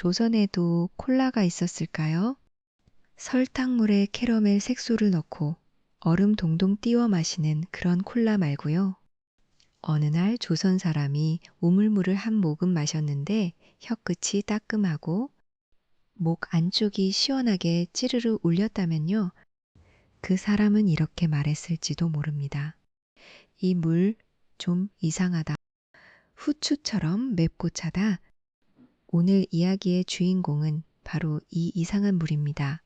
조선에도 콜라가 있었을까요? 설탕물에 캐러멜 색소를 넣고 얼음 동동 띄워 마시는 그런 콜라 말고요. 어느 날 조선 사람이 우물물을 한 모금 마셨는데 혀끝이 따끔하고 목 안쪽이 시원하게 찌르르 울렸다면요. 그 사람은 이렇게 말했을지도 모릅니다. 이 물 좀 이상하다. 후추처럼 맵고 차다. 오늘 이야기의 주인공은 바로 이 이상한 물입니다.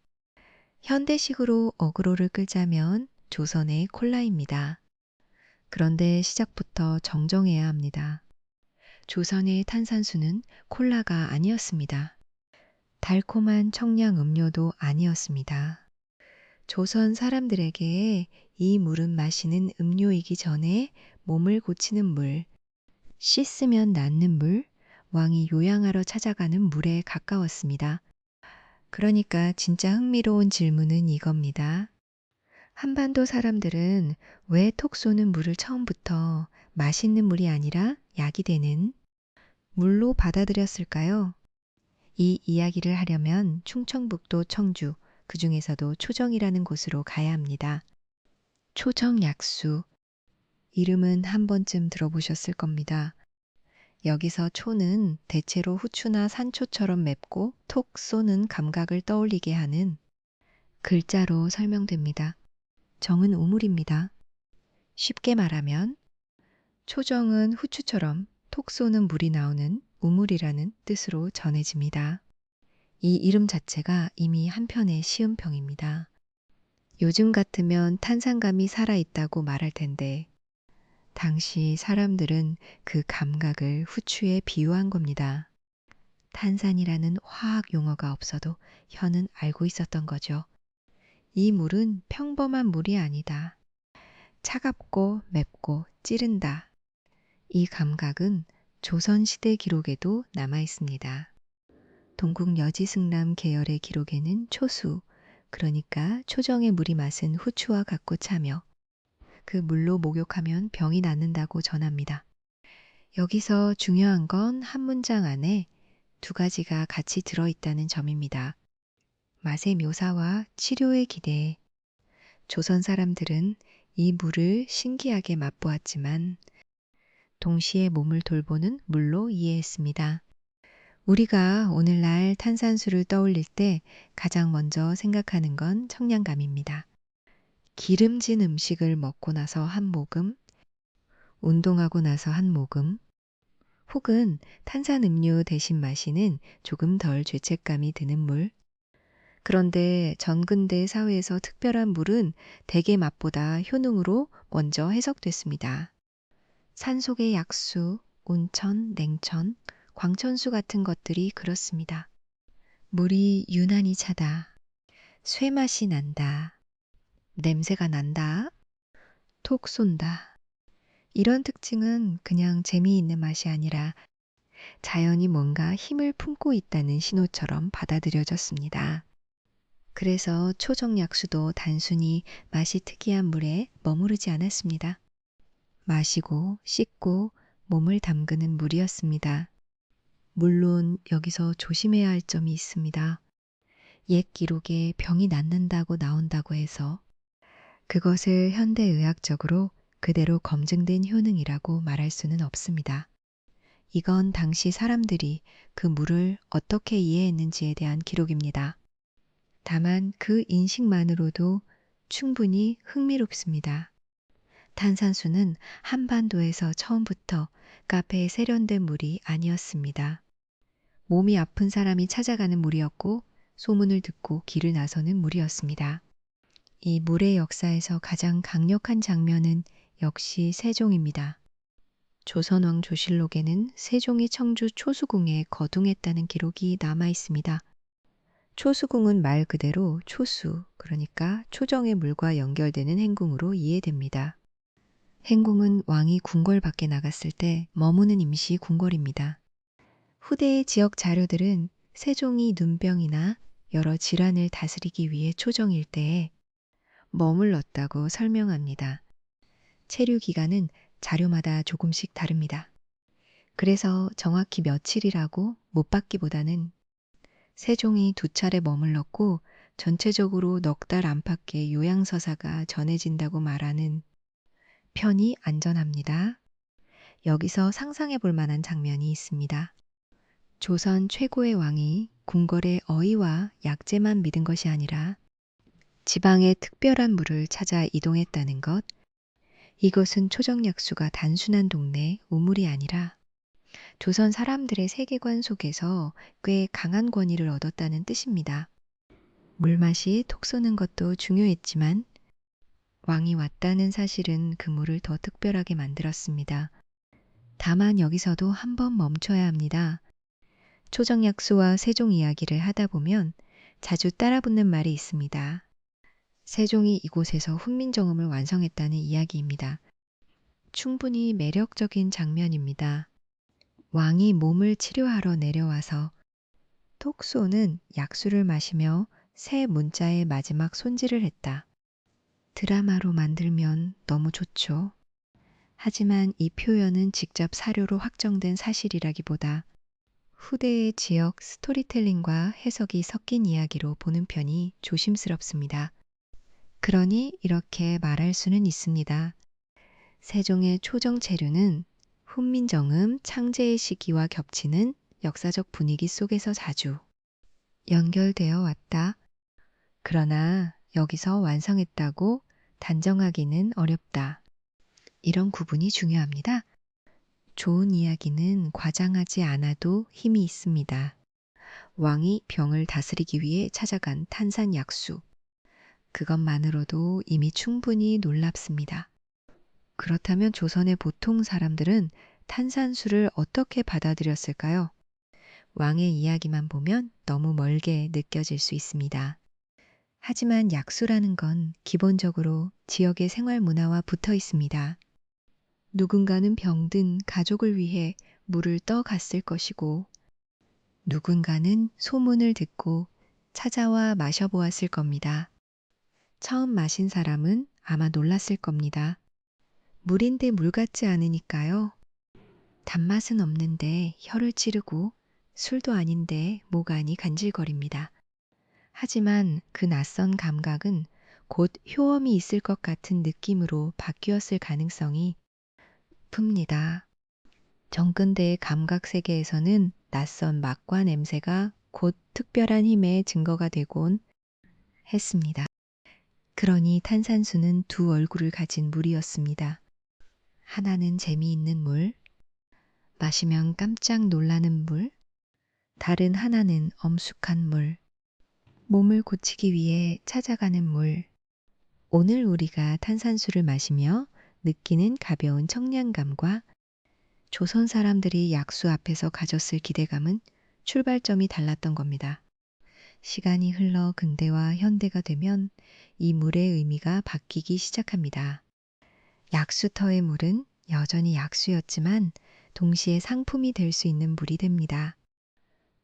현대식으로 어그로를 끌자면 조선의 콜라입니다. 그런데 시작부터 정정해야 합니다. 조선의 탄산수는 콜라가 아니었습니다. 달콤한 청량 음료도 아니었습니다. 조선 사람들에게 이 물은 마시는 음료이기 전에 몸을 고치는 물, 씻으면 낫는 물, 왕이 요양하러 찾아가는 물에 가까웠습니다. 그러니까 진짜 흥미로운 질문은 이겁니다. 한반도 사람들은 왜 톡 쏘는 물을 처음부터 맛있는 물이 아니라 약이 되는 물로 받아들였을까요? 이 이야기를 하려면 충청북도 청주, 그 중에서도 초정이라는 곳으로 가야 합니다. 초정약수, 이름은 한 번쯤 들어보셨을 겁니다. 여기서 초는 대체로 후추나 산초처럼 맵고 톡 쏘는 감각을 떠올리게 하는 글자로 설명됩니다. 정은 우물입니다. 쉽게 말하면 초정은 후추처럼 톡 쏘는 물이 나오는 우물이라는 뜻으로 전해집니다. 이 이름 자체가 이미 한편의 시음평입니다. 요즘 같으면 탄산감이 살아있다고 말할 텐데 당시 사람들은 그 감각을 후추에 비유한 겁니다. 탄산이라는 화학 용어가 없어도 혀는 알고 있었던 거죠. 이 물은 평범한 물이 아니다. 차갑고 맵고 찌른다. 이 감각은 조선시대 기록에도 남아 있습니다. 동국 여지승남 계열의 기록에는 초수, 그러니까 초정의 물이 맛은 후추와 같고 차며 그 물로 목욕하면 병이 낫는다고 전합니다. 여기서 중요한 건 한 문장 안에 두 가지가 같이 들어있다는 점입니다. 맛의 묘사와 치료의 기대. 조선 사람들은 이 물을 신기하게 맛보았지만 동시에 몸을 돌보는 물로 이해했습니다. 우리가 오늘날 탄산수를 떠올릴 때 가장 먼저 생각하는 건 청량감입니다. 기름진 음식을 먹고 나서 한 모금, 운동하고 나서 한 모금, 혹은 탄산음료 대신 마시는 조금 덜 죄책감이 드는 물. 그런데 전근대 사회에서 특별한 물은 대개 맛보다 효능으로 먼저 해석됐습니다. 산속의 약수, 온천, 냉천, 광천수 같은 것들이 그렇습니다. 물이 유난히 차다. 쇠맛이 난다. 냄새가 난다. 톡 쏜다. 이런 특징은 그냥 재미있는 맛이 아니라 자연이 뭔가 힘을 품고 있다는 신호처럼 받아들여졌습니다. 그래서 초정약수도 단순히 맛이 특이한 물에 머무르지 않았습니다. 마시고 씻고 몸을 담그는 물이었습니다. 물론 여기서 조심해야 할 점이 있습니다. 옛 기록에 병이 낫는다고 나온다고 해서 그것을 현대의학적으로 그대로 검증된 효능이라고 말할 수는 없습니다. 이건 당시 사람들이 그 물을 어떻게 이해했는지에 대한 기록입니다. 다만 그 인식만으로도 충분히 흥미롭습니다. 탄산수는 한반도에서 처음부터 카페에 세련된 물이 아니었습니다. 몸이 아픈 사람이 찾아가는 물이었고 소문을 듣고 길을 나서는 물이었습니다. 이 물의 역사에서 가장 강력한 장면은 역시 세종입니다. 조선왕 조실록에는 세종이 청주 초수궁에 거둥했다는 기록이 남아 있습니다. 초수궁은 말 그대로 초수, 그러니까 초정의 물과 연결되는 행궁으로 이해됩니다. 행궁은 왕이 궁궐 밖에 나갔을 때 머무는 임시 궁궐입니다. 후대의 지역 자료들은 세종이 눈병이나 여러 질환을 다스리기 위해 초정일 때에 머물렀다고 설명합니다. 체류 기간은 자료마다 조금씩 다릅니다. 그래서 정확히 며칠이라고 못 받기보다는 세종이 2차례 머물렀고 전체적으로 넉 달 안팎의 요양서사가 전해진다고 말하는 편이 안전합니다. 여기서 상상해 볼 만한 장면이 있습니다. 조선 최고의 왕이 궁궐의 어의와 약재만 믿은 것이 아니라 지방의 특별한 물을 찾아 이동했다는 것. 이것은 초정약수가 단순한 동네 우물이 아니라 조선 사람들의 세계관 속에서 꽤 강한 권위를 얻었다는 뜻입니다. 물맛이 톡 쏘는 것도 중요했지만 왕이 왔다는 사실은 그 물을 더 특별하게 만들었습니다. 다만 여기서도 한번 멈춰야 합니다. 초정약수와 세종 이야기를 하다 보면 자주 따라붙는 말이 있습니다. 세종이 이곳에서 훈민정음을 완성했다는 이야기입니다. 충분히 매력적인 장면입니다. 왕이 몸을 치료하러 내려와서 톡 쏘는 약수를 마시며 새 문자의 마지막 손질을 했다. 드라마로 만들면 너무 좋죠. 하지만 이 표현은 직접 사료로 확정된 사실이라기보다 후대의 지역 스토리텔링과 해석이 섞인 이야기로 보는 편이 조심스럽습니다. 그러니 이렇게 말할 수는 있습니다. 세종의 초정체류는 훈민정음 창제의 시기와 겹치는 역사적 분위기 속에서 자주 연결되어 왔다. 그러나 여기서 완성했다고 단정하기는 어렵다. 이런 구분이 중요합니다. 좋은 이야기는 과장하지 않아도 힘이 있습니다. 왕이 병을 다스리기 위해 찾아간 탄산약수. 그것만으로도 이미 충분히 놀랍습니다. 그렇다면 조선의 보통 사람들은 탄산수를 어떻게 받아들였을까요? 왕의 이야기만 보면 너무 멀게 느껴질 수 있습니다. 하지만 약수라는 건 기본적으로 지역의 생활 문화와 붙어 있습니다. 누군가는 병든 가족을 위해 물을 떠갔을 것이고, 누군가는 소문을 듣고 찾아와 마셔보았을 겁니다. 처음 마신 사람은 아마 놀랐을 겁니다. 물인데 물 같지 않으니까요. 단맛은 없는데 혀를 찌르고 술도 아닌데 목 안이 간질거립니다. 하지만 그 낯선 감각은 곧 효험이 있을 것 같은 느낌으로 바뀌었을 가능성이 풉니다. 정근대의 감각 세계에서는 낯선 맛과 냄새가 곧 특별한 힘의 증거가 되곤 했습니다. 그러니 탄산수는 두 얼굴을 가진 물이었습니다. 하나는 재미있는 물, 마시면 깜짝 놀라는 물, 다른 하나는 엄숙한 물, 몸을 고치기 위해 찾아가는 물. 오늘 우리가 탄산수를 마시며 느끼는 가벼운 청량감과 조선 사람들이 약수 앞에서 가졌을 기대감은 출발점이 달랐던 겁니다. 시간이 흘러 근대와 현대가 되면 이 물의 의미가 바뀌기 시작합니다. 약수터의 물은 여전히 약수였지만 동시에 상품이 될 수 있는 물이 됩니다.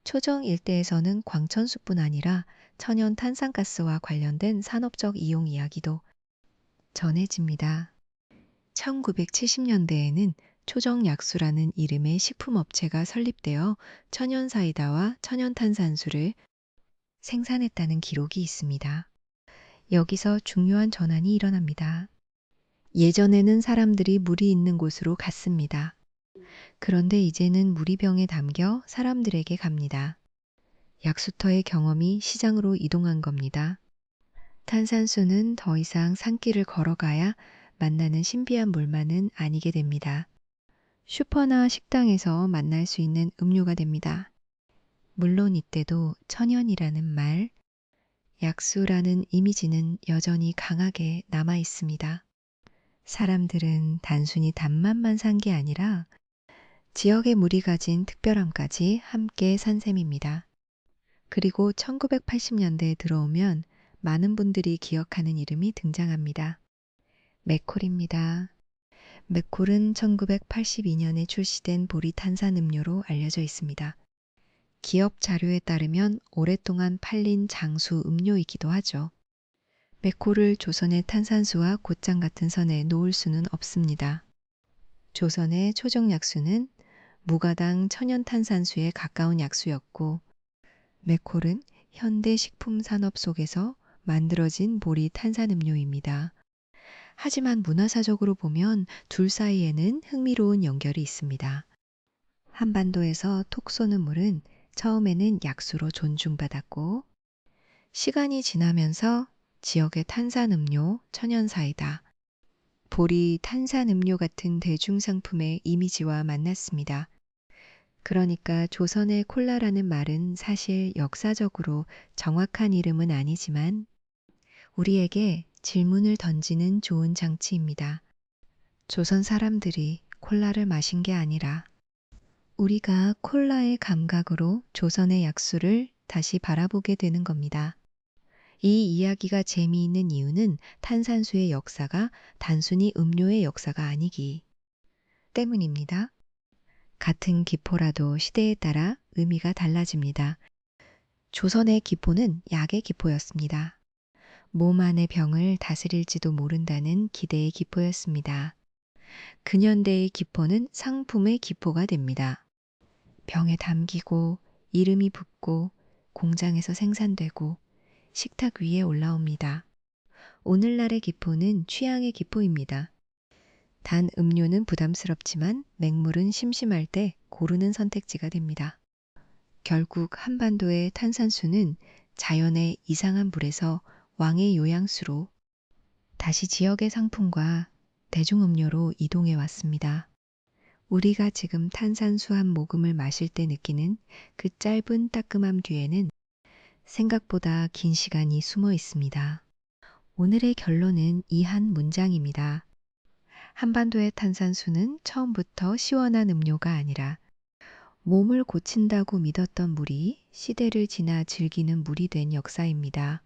초정 일대에서는 광천수뿐 아니라 천연 탄산가스와 관련된 산업적 이용 이야기도 전해집니다. 1970년대에는 초정약수라는 이름의 식품업체가 설립되어 천연사이다와 천연탄산수를 생산했다는 기록이 있습니다. 여기서 중요한 전환이 일어납니다. 예전에는 사람들이 물이 있는 곳으로 갔습니다. 그런데 이제는 물이 병에 담겨 사람들에게 갑니다. 약수터의 경험이 시장으로 이동한 겁니다. 탄산수는 더 이상 산길을 걸어가야 만나는 신비한 물만은 아니게 됩니다. 슈퍼나 식당에서 만날 수 있는 음료가 됩니다. 물론 이때도 천연이라는 말, 약수라는 이미지는 여전히 강하게 남아 있습니다. 사람들은 단순히 단맛만 산 게 아니라 지역의 물이 가진 특별함까지 함께 산 셈입니다. 그리고 1980년대에 들어오면 많은 분들이 기억하는 이름이 등장합니다. 맥콜입니다. 맥콜은 1982년에 출시된 보리 탄산음료로 알려져 있습니다. 기업 자료에 따르면 오랫동안 팔린 장수 음료이기도 하죠. 맥콜을 조선의 탄산수와 곧장 같은 선에 놓을 수는 없습니다. 조선의 초정약수는 무가당 천연탄산수에 가까운 약수였고 메콜은 현대 식품 산업 속에서 만들어진 보리 탄산음료입니다. 하지만 문화사적으로 보면 둘 사이에는 흥미로운 연결이 있습니다. 한반도에서 톡 쏘는 물은 처음에는 약수로 존중받았고, 시간이 지나면서 지역의 탄산음료, 천연사이다, 보리 탄산음료 같은 대중상품의 이미지와 만났습니다. 그러니까 조선의 콜라라는 말은 사실 역사적으로 정확한 이름은 아니지만 우리에게 질문을 던지는 좋은 장치입니다. 조선 사람들이 콜라를 마신 게 아니라 우리가 콜라의 감각으로 조선의 약수를 다시 바라보게 되는 겁니다. 이 이야기가 재미있는 이유는 탄산수의 역사가 단순히 음료의 역사가 아니기 때문입니다. 같은 기포라도 시대에 따라 의미가 달라집니다. 조선의 기포는 약의 기포였습니다. 몸 안의 병을 다스릴지도 모른다는 기대의 기포였습니다. 근현대의 기포는 상품의 기포가 됩니다. 병에 담기고 이름이 붙고 공장에서 생산되고 식탁 위에 올라옵니다. 오늘날의 기포는 취향의 기포입니다. 단 음료는 부담스럽지만 맹물은 심심할 때 고르는 선택지가 됩니다. 결국 한반도의 탄산수는 자연의 이상한 물에서 왕의 요양수로 다시 지역의 상품과 대중음료로 이동해 왔습니다. 우리가 지금 탄산수 한 모금을 마실 때 느끼는 그 짧은 따끔함 뒤에는 생각보다 긴 시간이 숨어 있습니다. 오늘의 결론은 이 한 문장입니다. 한반도의 탄산수는 처음부터 시원한 음료가 아니라 몸을 고친다고 믿었던 물이 시대를 지나 즐기는 물이 된 역사입니다.